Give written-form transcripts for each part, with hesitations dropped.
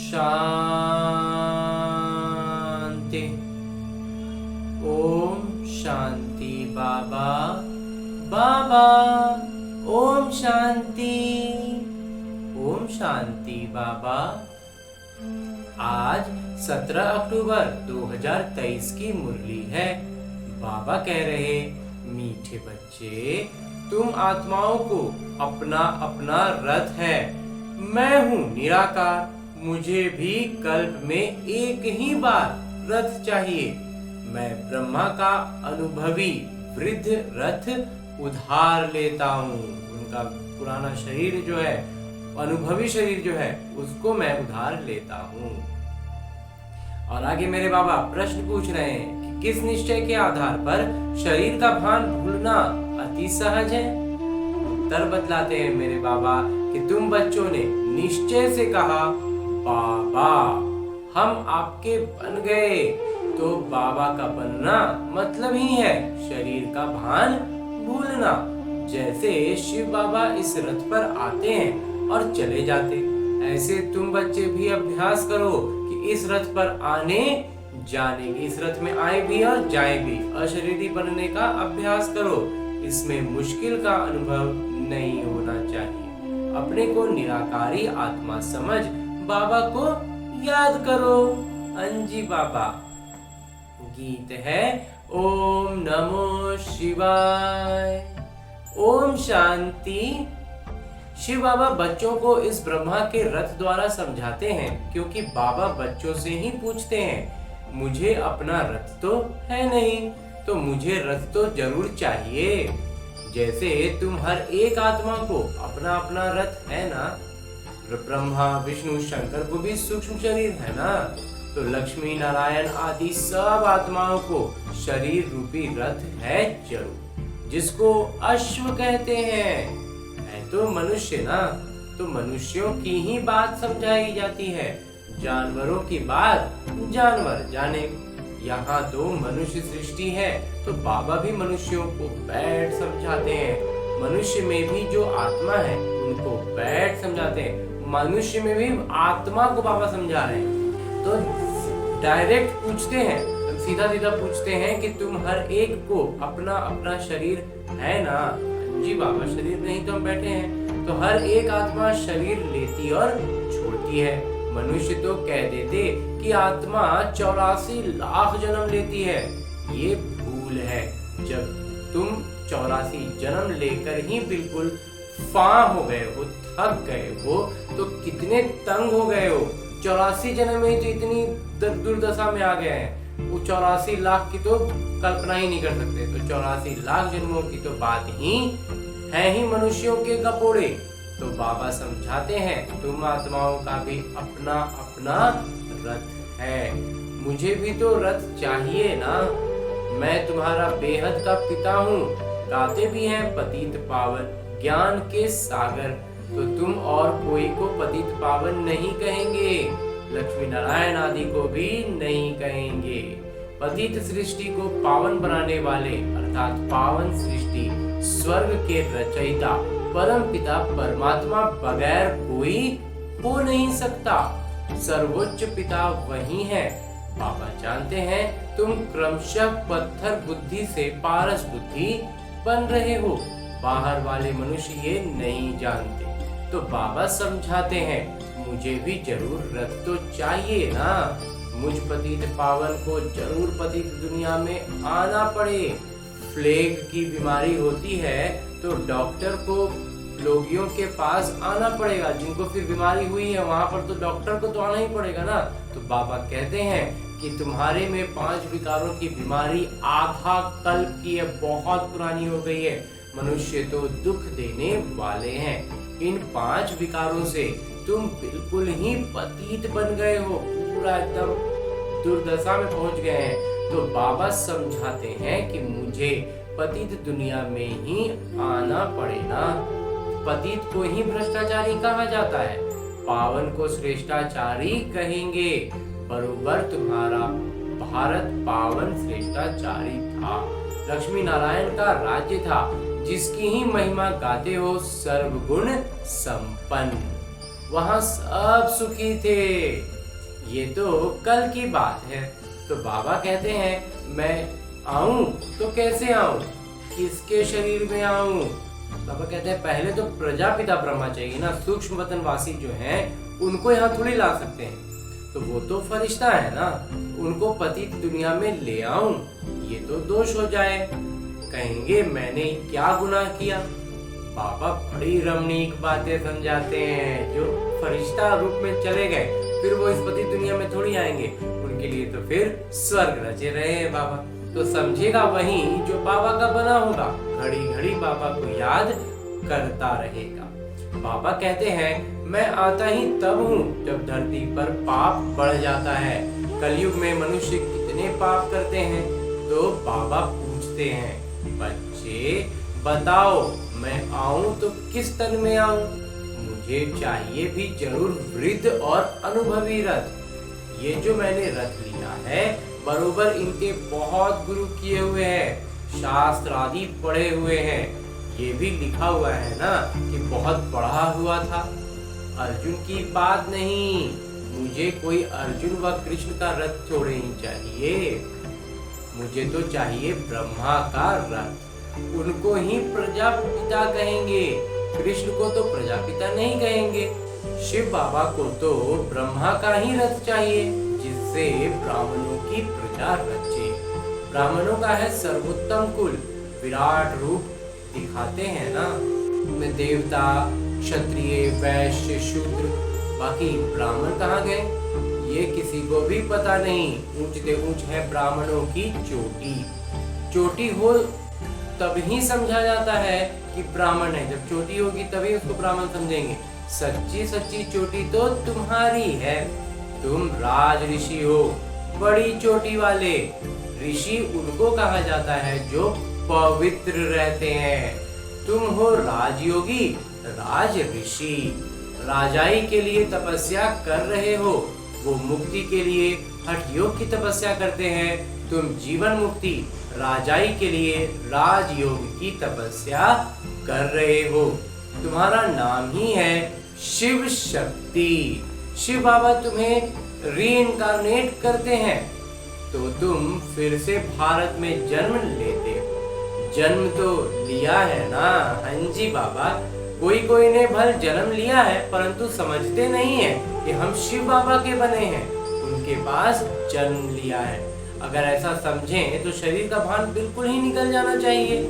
शांति। ओम शांति बाबा। बाबा ओम शांति। ओम शांति बाबा। आज 17 अक्टूबर 2023 की मुरली है। बाबा कह रहे, मीठे बच्चे, तुम आत्माओं को अपना अपना रथ है। मैं हूँ निराकार, मुझे भी कल्प में एक ही बार रथ चाहिए। मैं ब्रह्मा का अनुभवी वृद्ध रथ उधार लेता हूँ। उनका पुराना शरीर जो है, अनुभवी शरीर जो है, उसको मैं उधार लेता हूँ। और आगे मेरे बाबा प्रश्न पूछ रहे हैं कि किस निश्चय के आधार पर शरीर का भान भूलना अति सहज है। उत्तर बतलाते हैं मेरे बाबा कि तुम बच्चों ने निश्चय से कहा, बाबा हम आपके बन गए। तो बाबा का बनना मतलब ही है शरीर का भान भूलना। जैसे शिव बाबा इस रथ पर आते हैं और चले जाते, ऐसे तुम बच्चे भी अभ्यास करो कि इस रथ पर आने जाने, इस रथ में आए भी और जाए भी, अशरीरी बनने का अभ्यास करो। इसमें मुश्किल का अनुभव नहीं होना चाहिए। अपने को निराकारी आत्मा समझ बाबा को याद करो। अंजी बाबा। गीत है ओम नमो शिवाय। ओम शांति। शिव बाबा बच्चों को इस ब्रह्मा के रथ द्वारा समझाते हैं, क्योंकि बाबा बच्चों से ही पूछते हैं, मुझे अपना रथ तो है नहीं, तो मुझे रथ तो जरूर चाहिए। जैसे तुम हर एक आत्मा को अपना अपना रथ है ना। ब्रह्मा विष्णु शंकर को भी सूक्ष्म शरीर है ना। तो लक्ष्मी नारायण आदि सब आत्माओं को शरीर रूपी रथ है जरूर, जिसको अश्व कहते हैं। है तो मनुष्य ना, तो मनुष्यों की ही बात समझाई जाती है। जानवरों की बात जानवर जाने। यहाँ तो मनुष्य सृष्टि है, तो बाबा भी मनुष्यों को बैठ समझाते हैं। मनुष्य में भी जो आत्मा है उनको बैठ समझाते हैं। मनुष्य में भी आत्मा को बाबा समझा रहे हैं। तो डायरेक्ट पूछते हैं, सीधा सीधा पूछते हैं कि तुम हर एक को अपना अपना शरीर है ना। जी बाबा, शरीर नहीं तो हम बैठे हैं। तो हर एक आत्मा शरीर लेती और छोड़ती है। मनुष्य तो कह देते कि आत्मा 84 लाख जन्म लेती है। ये भूल है। जब तुम 84 जन्म लेकर ही बिल्कुल फां हो गए हो, थक गए हो, तो कितने तंग हो गए हो। 84 जन्म में तो इतनी दुर्दशा में आ गए हैं। वो 84 लाख की तो कल्पना ही नहीं कर सकते। तो 84 लाख जन्मों की तो बात ही है ही मनुष्यों के कपोड़े। तो बाबा समझाते हैं, तुम आत्माओं का भी अपना अपना रथ है। मुझे भी तो रथ चाहिए ना। मैं तुम्हारा बेहद का पिता हूँ। गाते भी हैं पतित पावन ज्ञान के सागर। तो तुम और कोई को पतित पावन नहीं कहेंगे, लक्ष्मी नारायण आदि को भी नहीं कहेंगे। पतित सृष्टि को पावन बनाने वाले अर्थात पावन सृष्टि स्वर्ग के रचयिता परम पिता परमात्मा बगैर कोई हो नहीं सकता। सर्वोच्च पिता वही है। बाबा जानते हैं तुम क्रमशः पत्थर बुद्धि से पारस बुद्धि बन रहे हो। बाहर वाले मनुष्य ये नहीं जानते। तो बाबा समझाते हैं, मुझे भी जरूर रथ तो चाहिए ना। मुझ पतित पावन को जरूर पतित दुनिया में आना पड़े। प्लेग की बीमारी होती है तो डॉक्टर को रोगियों के पास आना पड़ेगा। जिनको फिर बीमारी हुई है वहां पर तो डॉक्टर को तो आना ही पड़ेगा ना। तो बाबा कहते हैं कि तुम्हारे में 5 विकारों की बीमारी आधा कल्प की है, बहुत पुरानी हो गई है। मनुष्य तो दुख देने वाले हैं। इन 5 विकारों से तुम बिल्कुल ही पतित बन गए हो, पूरा एकदम दुर्दशा में पहुंच गए हैं। तो बाबा समझाते हैं कि मुझे पतित दुनिया में ही आना पड़ेगा। पतित को ही भ्रष्टाचारी कहा जाता है, पावन को श्रेष्ठाचारी कहेंगे। बरोबर तुम्हारा भारत पावन श्रेष्ठाचारी था। लक्ष्मी नारायण का राज्य था, जिसकी ही महिमा गाते हो सर्वगुण संपन्न। वहां सब सुखी थे। ये तो कल की बात है। तो बाबा कहते हैं मैं आऊं तो कैसे आऊं, किसके शरीर में आऊं? बाबा कहते हैं पहले तो प्रजापिता ब्रह्मा चाहिए ना, सूक्ष्म वतनवासी जो हैं उनको यहाँ थोड़ी ला सकते हैं। तो वो तो फरिश्ता है ना, उनको पतित दुनिया में ले आऊं, ये तो दोष हो जाए। कहेंगे मैंने क्या गुनाह किया। बाबा बड़ी रमणीक बातें समझाते हैं। जो फरिश्ता रूप में चले गए फिर वो इस पतित दुनिया में थोड़ी आएंगे, उनके लिए तो फिर स्वर्ग रचे रहे हैं बाबा। तो समझेगा वही जो बाबा का बना होगा, घड़ी घड़ी बाबा को याद करता रहेगा। बाबा कहते हैं मैं आता ही तब हूँ जब धरती पर पाप बढ़ जाता है। कलयुग में मनुष्य कितने पाप करते हैं। तो बाबा पूछते हैं बच्चे बताओ मैं आऊं तो किस तन में आऊं? मुझे चाहिए भी जरूर वृद्ध और अनुभवी रथ। ये जो मैंने रथ लिया है बरोबर इनके बहुत गुरु किए हुए हैं, शास्त्र आदि पढ़े हुए हैं। ये भी लिखा हुआ है ना कि बहुत पढ़ा हुआ था। अर्जुन की बात नहीं, मुझे कोई अर्जुन व कृष्ण का रथ थोड़े ही चाहिए। मुझे तो चाहिए ब्रह्मा का रथ। उनको ही प्रजापिता कहेंगे, कृष्ण को तो प्रजापिता नहीं कहेंगे। शिव बाबा को तो ब्रह्मा का ही रथ चाहिए जिससे ब्राह्मणों की प्रजा रचे। ब्राह्मणों का है सर्वोत्तम कुल, विराट रूप दिखाते हैं ना। में देवता, क्षत्रिय, वैश्य, शूद्र, बाकी ब्राह्मण कहाँ गए ये किसी को भी पता नहीं। ऊंच से ऊंच है ब्राह्मणों की चोटी। चोटी हो तब ही समझा जाता है कि ब्राह्मण है, जब चोटी होगी तभी उसको ब्राह्मण समझेंगे। सच्ची सच्ची चोटी तो तुम्हारी है। तुम राज ऋषि हो, बड़ी चोटी वाले। ऋषि उनको कहा जाता है जो पवित्र रहते हैं। तुम हो राजयोगी, राज ऋषि। राजाई के लिए तपस्या कर रहे हो, वो मुक्ति के लिए हठ योग की तपस्या करते हैं। तुम जीवन मुक्ति, राजाई के लिए राजयोग की तपस्या कर रहे हो। तुम्हारा नाम ही है शिव शक्ति। शिव बाबा तुम्हें रीइंकारनेट करते हैं तो तुम फिर से भारत में जन्म लेते हो। जन्म तो लिया है ना। हाँ जी बाबा, कोई कोई ने भल जन्म लिया है परंतु समझते नहीं है कि हम शिव बाबा के बने हैं, उनके पास जन्म लिया है। अगर ऐसा समझें तो शरीर का भान बिल्कुल ही निकल जाना चाहिए।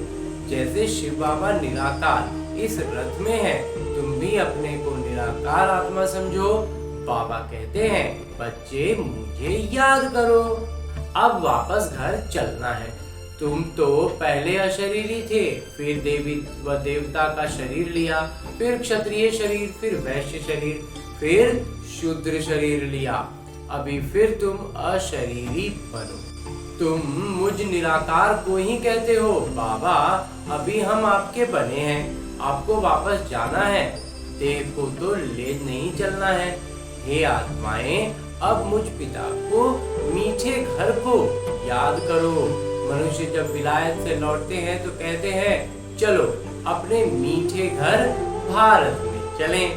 जैसे शिव बाबा निराकार इस रथ में है, तुम भी अपने को निराकार आत्मा समझो। बाबा कहते हैं बच्चे मुझे याद करो, अब वापस घर चलना है। तुम तो पहले अशरीरी थे, फिर देवी व देवता का शरीर लिया, फिर क्षत्रिय शरीर, फिर वैश्य शरीर, फिर शूद्र शरीर लिया। अभी फिर तुम अशरीरी बनो। तुम मुझ निराकार को ही कहते हो। बाबा अभी हम आपके बने हैं, आपको वापस जाना है, देह को तो ले नहीं चलना है। हे आत्माएं, अब मुझ पिता को मीठे घर को याद करो। मनुष्य जब विलायत से लौटते हैं तो कहते हैं चलो अपने मीठे घर भारत में चलें,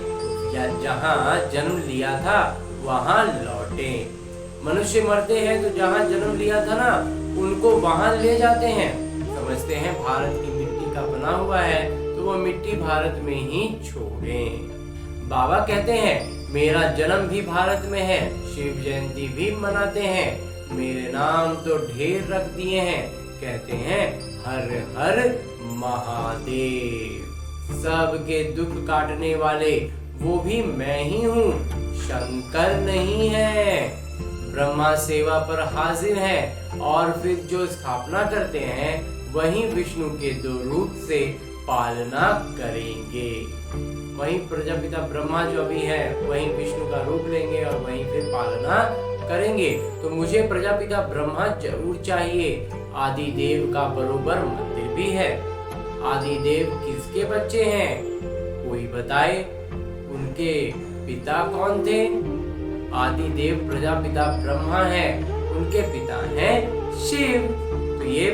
या जहाँ जन्म लिया था वहाँ लौटे। मनुष्य मरते हैं तो जहाँ जन्म लिया था ना उनको वहाँ ले जाते हैं। समझते हैं भारत की मिट्टी का बना हुआ है तो वो मिट्टी भारत में ही छोड़ें। बाबा कहते हैं मेरा जन्म भी भारत में है, शिव जयंती भी मनाते हैं, मेरे नाम तो ढेर रख दिए हैं। कहते हैं हर हर महादेव। सबके दुख काटने वाले वो भी मैं ही हूँ, शंकर नहीं है। ब्रह्मा सेवा पर हाजिर है और फिर जो स्थापना करते हैं वही विष्णु के दो रूप से पालना करेंगे। वहीं प्रजापिता ब्रह्मा जो अभी है वहीं विष्णु का रूप लेंगे और वहीं फिर पालना करेंगे। तो मुझे प्रजापिता ब्रह्मा जरूर चाहिए। आदि देव का बरोबर मंदिर भी है। आदि देव किसके बच्चे हैं कोई बताए? उनके पिता कौन थे? आदि देव प्रजापिता ब्रह्मा है, उनके पिता हैं शिव। तो ये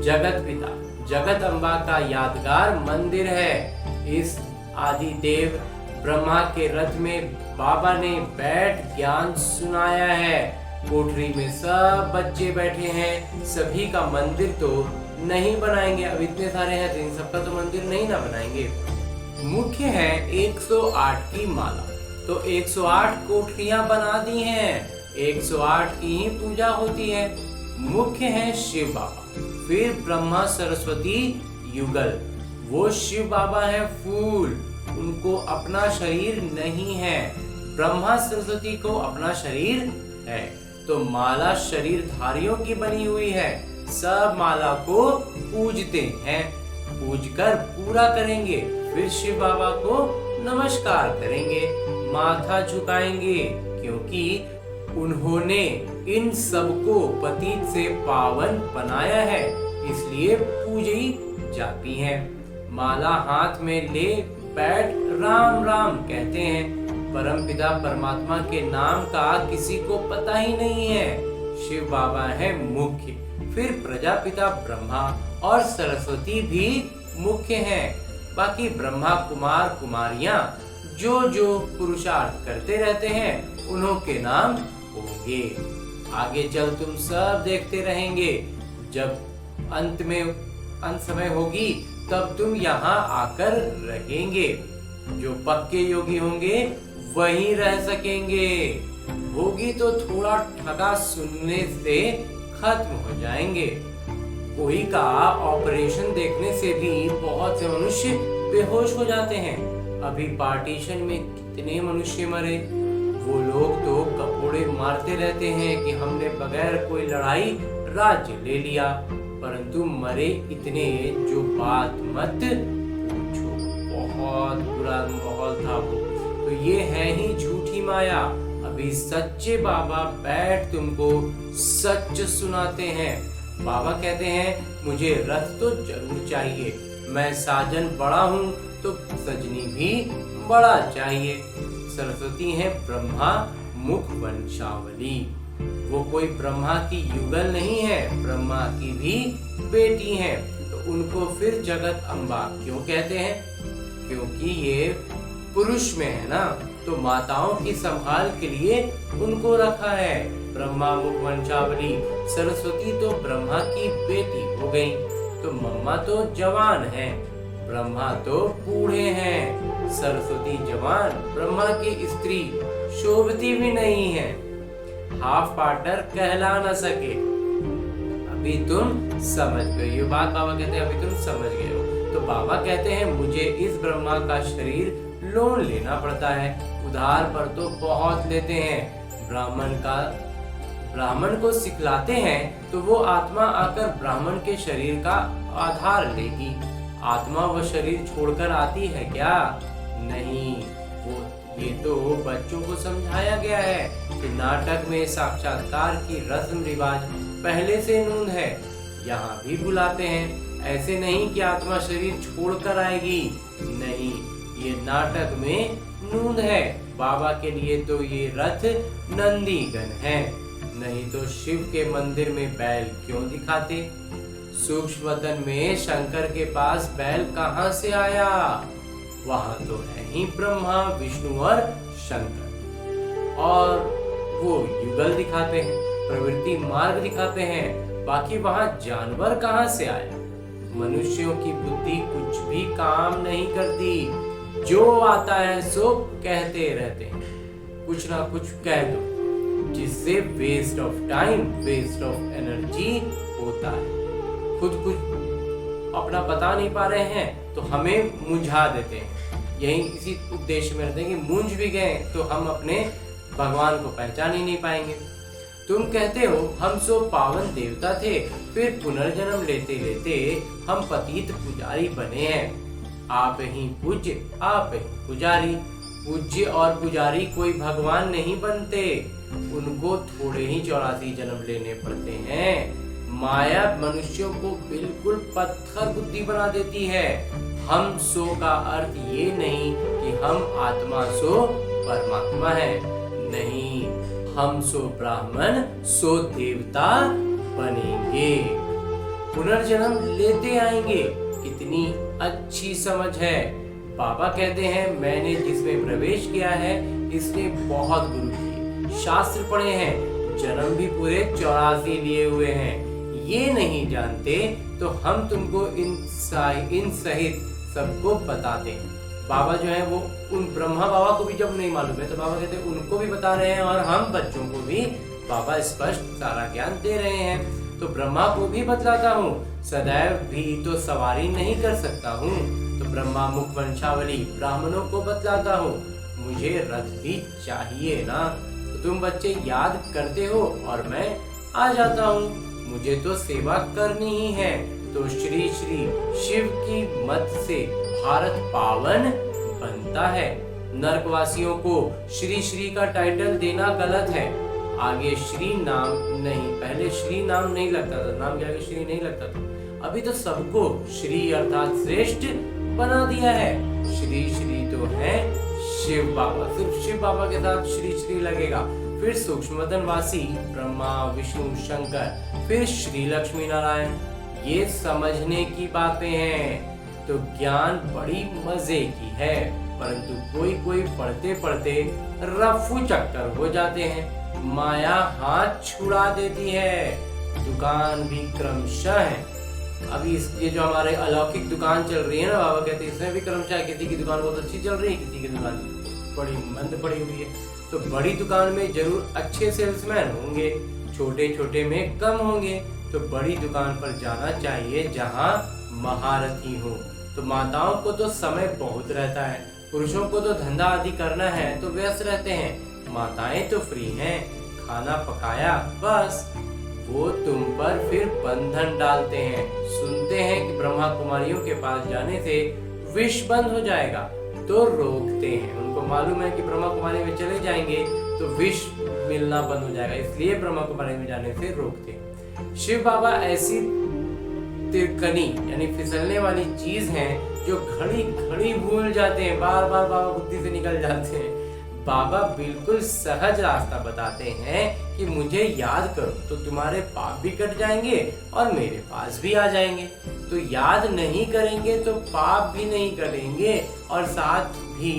जगत पिता जगत अम्बा का यादगार मंदिर है। इस आदि देव ब्रह्मा के रथ में बाबा ने बैठ ज्ञान सुनाया है। कोठरी में सब बच्चे बैठे हैं। सभी का मंदिर तो नहीं बनाएंगे, अब इतने सारे हैं तो इन सबका तो मंदिर नहीं ना बनाएंगे। मुख्य है 108 की माला, तो 108 कोठरियां बना दी हैं। 108 की ही पूजा होती है। मुख्य है शिव बाबा, फिर ब्रह्मा सरस्वती युगल, वो शिव बाबा है फूल, उनको अपना शरीर नहीं है। ब्रह्मा सरस्वती को अपना शरीर है। तो माला शरीरधारियों की बनी हुई है। सब माला को पूजते हैं, पूजकर पूरा करेंगे, फिर शिव बाबा को नमस्कार करेंगे, माथा झुकाएंगे, क्योंकि उन्होंने इन सबको पतित से पावन बनाया है, इसलिए पूजी जाती हैं। माला हाथ में ले बैठ राम राम कहते हैं। परमपिता परमात्मा के नाम का किसी को पता ही नहीं है। शिव बाबा है मुख्य, फिर प्रजापिता ब्रह्मा और सरस्वती भी मुख्य हैं। बाकी ब्रह्मा कुमार कुमारियां जो जो पुरुषार्थ करते रहते हैं उन्हों के नाम होंगे। आगे चल तुम सब देखते रहेंगे। जब अंत समय होगी तब तुम यहाँ आकर रहेंगे। जो पक्के योगी होंगे वहीं रह सकेंगे। भोगी तो थोड़ा ठगा सुनने से खत्म हो जाएंगे। कोई का ऑपरेशन देखने से भी बहुत से मनुष्य बेहोश हो जाते हैं। अभी पार्टीशन में कितने मनुष्य मरे। वो लोग तो कपोड़े मारते रहते हैं कि हमने बगैर कोई लड़ाई राज्य ले लिया, परंतु मरे इतने जो बात मत पूछो। बहुत बुरा माहौल था वो। तो ये है ही झूठी माया। अभी सच्चे बाबा बैठ तुमको सच सुनाते हैं। बाबा कहते हैं मुझे रथ तो जरूर चाहिए, मैं साजन बड़ा हूँ तो सजनी भी बड़ा चाहिए। सरस्वती है ब्रह्मा मुख वंशावली, वो कोई ब्रह्मा की युगल नहीं है, ब्रह्मा की भी बेटी है। तो उनको फिर जगत अम्बा क्यों कहते हैं? क्योंकि ये पुरुष में है ना, तो माताओं की संभाल के लिए उनको रखा है। ब्रह्मा मुख वंशावली, सरस्वती तो ब्रह्मा की बेटी हो गई। तो मम्मा तो जवान है, ब्रह्मा तो बूढ़े हैं। सरस्वती जवान, ब्रह्मा की स्त्री शोभती भी नहीं है, हाफ पार्टनर कहला न सके। अभी तुम समझ गए हो बात। बाबा कहते हैं अभी तुम समझ गए हो। तो बाबा कहते हैं मुझे इस ब्रह्मा का शरीर लोन लेना पड़ता है। उधार पर तो बहुत लेते हैं। ब्राह्मण को सिखलाते हैं तो वो आत्मा आकर ब्राह्मण के शरीर का आधार लेगी। आत्मा वह शरीर छोड़कर आती है क्या? नहीं। वो ये तो बच्चों को समझाया गया है कि नाटक में साक्षात्कार की रस्म रिवाज पहले से नूंद है। यहाँ भी बुलाते हैं। ऐसे नहीं कि आत्मा शरीर छोड़कर आएगी, नहीं, ये नाटक में नूंद है। बाबा के लिए तो ये रथ नंदीगण है, नहीं तो शिव के मंदिर में बैल क्यों दिखाते? सूक्ष्म वतन में शंकर के पास बैल कहाँ से आया? वहां तो है ही ब्रह्मा विष्णु और शंकर, और वो युगल दिखाते हैं, प्रवृत्ति मार्ग दिखाते हैं। बाकी वहां जानवर कहाँ से आया? मनुष्यों की बुद्धि कुछ भी काम नहीं करती। जो आता है सो कहते रहते हैं, कुछ ना कुछ कह दो, जिससे waste of time, waste of energy होता है। खुद कुछ अपना बता नहीं पा रहे हैं तो हमें मुंझा देते हैं। यही इसी उद्देश्य में रहते हैं कि मुंझ भी गए तो हम अपने भगवान को पहचान ही नहीं पाएंगे। तुम कहते हो हम सो पावन देवता थे, फिर पुनर्जन्म लेते लेते हम पतित पुजारी बने हैं। आप ही पूज्य, आप ही पुजारी। पूज्य और पुजारी कोई भगवान नहीं बनते, उनको थोड़े ही 84 जन्म लेने पड़ते हैं। माया मनुष्यों को बिल्कुल पत्थर बुद्धि बना देती है। हम सो का अर्थ ये नहीं कि हम आत्मा सो परमात्मा है, नहीं, हम सो ब्राह्मण सो देवता बनेंगे, पुनर्जन्म लेते आएंगे। कितनी अच्छी समझ है। बाबा कहते हैं मैंने जिसमें प्रवेश किया है इसने बहुत गुरु किए, शास्त्र पढ़े हैं, जन्म भी पूरे 84 लिए हुए हैं, ये नहीं जानते तो हम तुमको इन सहित सबको बताते हैं। बाबा जो है वो उन ब्रह्मा बाबा को भी जब नहीं मालूम है तो बाबा कहते हैं उनको भी बता रहे हैं और हम बच्चों को भी बाबा स्पष्ट सारा ज्ञान दे रहे हैं। तो ब्रह्मा को भी बतलाता हूँ, सदैव भी तो सवारी नहीं कर सकता हूँ, तो ब्रह्मा मुख वंशावली ब्राह्मणों को बतलाता हूँ, मुझे रथ भी चाहिए ना, तो तुम बच्चे याद करते हो और मैं आ जाता हूँ, मुझे तो सेवा करनी ही है। तो श्री श्री शिव की मत से भारत पावन बनता है। नरकवासियों को श्री श्री का टाइटल देना गलत है। आगे श्री नाम नहीं, पहले श्री नाम नहीं लगता था, नाम के आगे श्री नहीं लगता था, अभी तो सबको श्री अर्थात श्रेष्ठ बना दिया है। श्री श्री तो है शिव बाबा, सिर्फ शिव बाबा के साथ श्री श्री लगेगा। फिर सूक्ष्मतन वासी ब्रह्मा विष्णु शंकर, फिर श्री लक्ष्मी नारायण, ये समझने की बातें हैं। तो ज्ञान बड़ी मजे की है, परंतु कोई कोई पढ़ते पढ़ते रफू चक्कर हो जाते हैं, माया हाथ छुड़ा देती है। दुकान भी क्रमशः है। अभी ये जो हमारे अलौकिक दुकान चल रही है ना, बाबा कहते हैं इसमें भी क्रमशः, किसी की दुकान बहुत अच्छी चल रही है, किसी की दुकान बड़ी मंद पड़ी हुई है। तो बड़ी दुकान में जरूर अच्छे सेल्समैन होंगे, छोटे छोटे में कम होंगे। तो बड़ी दुकान पर जाना चाहिए जहाँ महारथी हो। तो माताओं को तो समय बहुत रहता है, पुरुषों को तो धंधा आदि करना है तो व्यस्त रहते हैं, माताएं तो फ्री हैं, खाना पकाया बस। वो तुम पर फिर बंधन डालते हैं, सुनते हैं कि ब्रह्मा कुमारियों के पास जाने से विष बंद हो जाएगा तो रोकते हैं। उनको मालूम है कि ब्रह्मा कुमारी में चले जाएंगे तो विष मिलना बंद हो जाएगा, इसलिए ब्रह्मा कुमारी में जाने से रोकते हैं। शिव बाबा ऐसी तिरकनी यानी फिसलने वाली चीज है जो घड़ी घड़ी भूल जाते हैं, बार बार बाबा बुद्धि से निकल जाते हैं। बाबा बिल्कुल सहज रास्ता बताते हैं कि मुझे याद करो तो तुम्हारे पाप भी कट जाएंगे और मेरे पास भी आ जाएंगे। तो याद नहीं करेंगे तो पाप भी नहीं करेंगे और साथ भी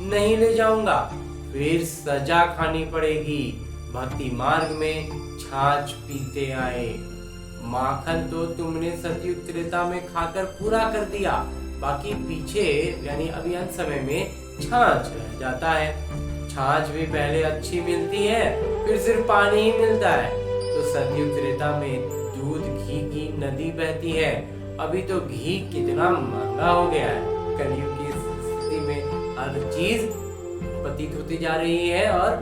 नहीं ले जाऊंगा, फिर सजा खानी पड़ेगी। भक्ति मार्ग में छाछ पीते आए, माखन तो तुमने सतयुग त्रेता में खाकर पूरा कर दिया, बाकी पीछे यानी अभी अंत समय में छाछ रह जाता है। छाछ भी पहले अच्छी मिलती है, फिर सिर्फ पानी ही मिलता है। तो सतयुग त्रेता में दूध घी की नदी बहती है, अभी तो घी कितना महंगा हो गया है। कलयुग की स्थिति में हर चीज पतित होती जा रही है और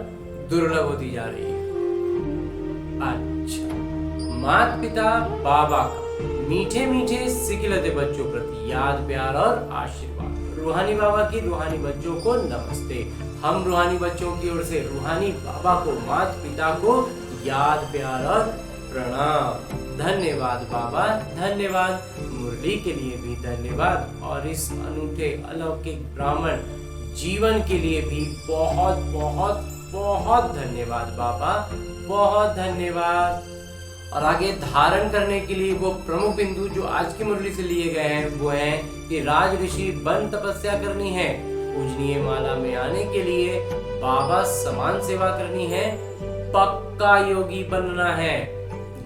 दुर्लभ होती जा रही है। अच्छा, माता पिता बाबा का मीठे मीठे सिखिलते बच्चों प्रति याद प्यार और आशीर्वाद। रूहानी बाबा की रूहानी बच्चों को नमस्ते। हम रूहानी बच्चों की ओर से रूहानी बाबा को, माता पिता को याद प्यार और प्रणाम। धन्यवाद बाबा, धन्यवाद। मुरली के लिए भी धन्यवाद और इस अनूठे अलौकिक ब्राह्मण जीवन के लिए भी बहुत बहुत बहुत धन्यवाद बाबा, बहुत धन्यवाद। और आगे धारण करने के लिए वो प्रमुख बिंदु जो आज की मुरली से लिए गए हैं वो है कि राज ऋषि बन तपस्या करनी है, पूजनीय माला में आने के लिए बाबा समान सेवा करनी है, पक्का योगी बनना है,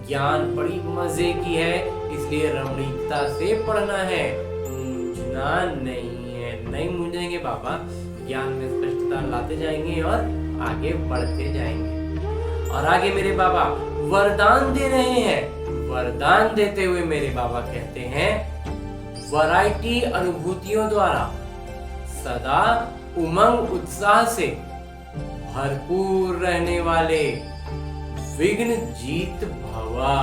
ज्ञान बड़ी मजे की है इसलिए रमणीकता से पढ़ना है, मूंझना नहीं है। नहीं मूंझेंगे बाबा, ज्ञान में स्पष्टता लाते जाएंगे और आगे बढ़ते जाएंगे। और आगे मेरे बाबा वरदान दे रहे हैं। वरदान देते हुए मेरे बाबा कहते हैं वैरायटी अनुभूतियों द्वारा सदा उमंग उत्साह से भरपूर रहने वाले विघ्न जीत भवा।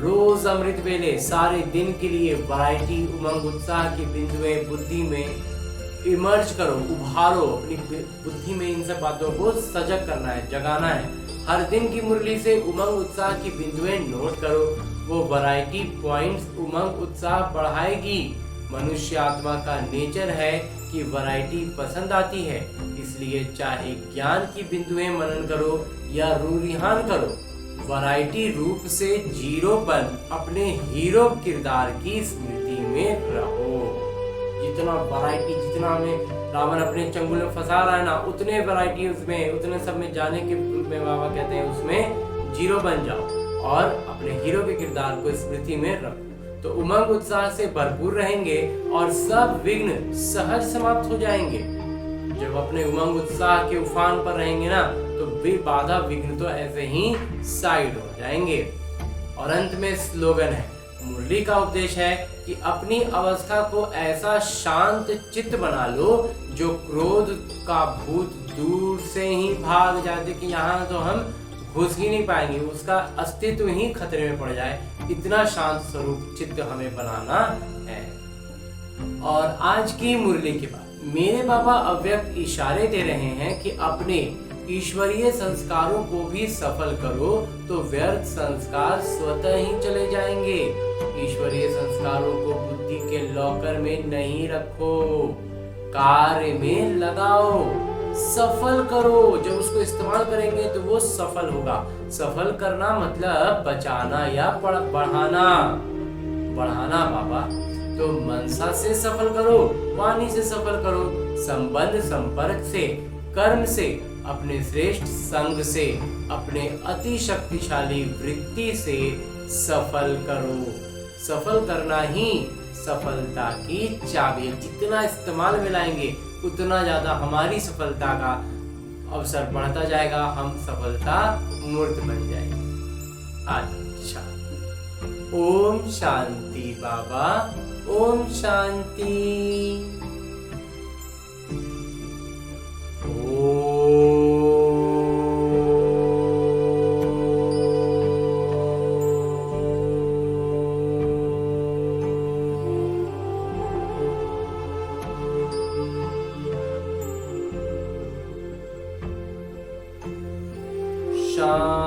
रोज अमृत वेले सारे दिन के लिए वैरायटी उमंग उत्साह की बिंदुएं बुद्धि में इमर्ज करो, उभारो, अपनी बुद्धि में इन सब बातों को सजग करना है, जगाना है। हर दिन की मुरली से उमंग उत्साह की बिंदुएं नोट करो, वो वैरायटी पॉइंट्स उमंग उत्साह बढ़ाएगी। मनुष्य आत्मा का नेचर है कि वैरायटी पसंद आती है, इसलिए चाहे ज्ञान की बिंदुएं मनन करो या रूरिहान करो, वैरायटी रूप से जीरो बन अपने हीरो किरदार की स्मृति में रहो। जितना वैरायटी, जितना हमें रावण अपने चंगुल में फंसा रहा है ना, उतने वैरायटी उसमें, उतने सब में जाने के में बाबा कहते हैं उसमें जीरो बन जाओ और अपने हीरो के किरदार को स्मृति में रखो, तो उमंग उत्साह से भरपूर रहेंगे और सब विघ्न सहज समाप्त हो जाएंगे। जब अपने उमंग उत्साह के उफान पर रहेंगे ना, तो वे बाधा विघ्न तो ऐसे ही साइड हो जाएंगे। और अंत में स्लोगन है, मुरली का उपदेश है कि अपनी अवस्था को ऐसा शांत चित्त बना लो जो क्रोध का भूत दूर से ही भाग जाते कि यहाँ तो हम घुस ही नहीं पाएंगे, उसका अस्तित्व ही खतरे में पड़ जाए, इतना शांत स्वरूप चित्त हमें बनाना है। और आज की मुरली के बाद मेरे बाबा अव्यक्त इशारे दे रहे हैं कि अपने ईश्वरीय संस्कारों को भी सफल करो तो व्यर्थ संस्कार स्वतः ही चले जाएंगे। ईश्वरीय संस्कारों को बुद्धि के लॉकर में नहीं रखो, कार्य में लगाओ, सफल करो। जब उसको इस्तेमाल करेंगे तो वो सफल होगा। सफल करना मतलब बचाना या बढ़ाना, बढ़ाना बाबा। तो मनसा से सफल करो, वाणी से सफल करो, संबंध संपर्क से, कर्म से, अपने श्रेष्ठ संग से, अपने अति शक्तिशाली वृत्ति से सफल करो। सफल करना ही सफलता की चाबी है। जितना इस्तेमाल में लाएंगे उतना ज्यादा हमारी सफलता का अवसर बढ़ता जाएगा, हम सफलता मूर्त बन जाएंगे। अच्छा, ओम शांति बाबा, ओम शांति। शांति।